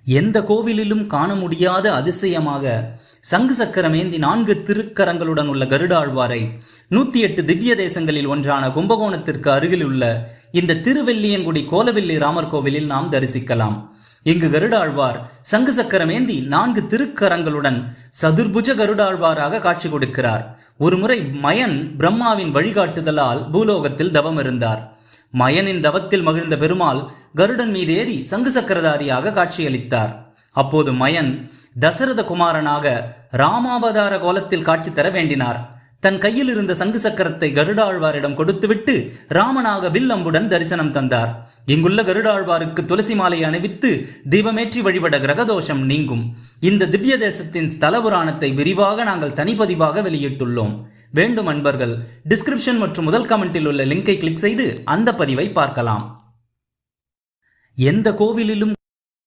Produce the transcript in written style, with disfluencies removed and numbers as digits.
எந்த கோவிலிலும் காண முடியாத அதிசயமாக சங்கு சக்கரமேந்தி 4 திருக்கரங்களுடன் உள்ள கருடாழ்வாரை 108 திவ்ய தேசங்களில் ஒன்றான கும்பகோணத்திற்கு அருகில் உள்ள இந்த திருவெல்லியங்குடி கோலவில்லி ராமர் கோவிலில் நாம் தரிசிக்கலாம். இங்கு கருடாழ்வார் சங்கு சக்கரமேந்தி 4 திருக்கரங்களுடன் சதுர்புஜ கருடாழ்வாராக காட்சி கொடுக்கிறார். ஒருமுறை மயன் பிரம்மாவின் வழிகாட்டுதலால் பூலோகத்தில் தவம் இருந்தார். மயனின் தவத்தில் மகிழ்ந்த பெருமாள் கருடன் மீது ஏறி சங்கு சக்கரதாரியாக காட்சியளித்தார். அப்போது மயன் தசரத குமாரனாக ராமாவதார கோலத்தில் காட்சி தர வேண்டினார். தன் கையில் இருந்த சங்கு சக்கரத்தை கருடாழ்வாரிடம் கொடுத்துவிட்டு ராமனாக வில்லம்புடன் தரிசனம் தந்தார். இங்குள்ள கருடாழ்வாருக்கு துளசி மாலை அணிவித்து தீபமேற்றி வழிபட கிரகதோஷம் நீங்கும். இந்த திவ்ய தேசத்தின் ஸ்தல புராணத்தை விரிவாக நாங்கள் தனிப்பதிவாக வெளியிட்டுள்ளோம். வேண்டும் அன்பர்கள் டிஸ்கிரிப்ஷன் மற்றும் முதல் கமெண்டில் உள்ள லிங்கை கிளிக் செய்து அந்த பதிவை பார்க்கலாம். எந்த கோவிலிலும்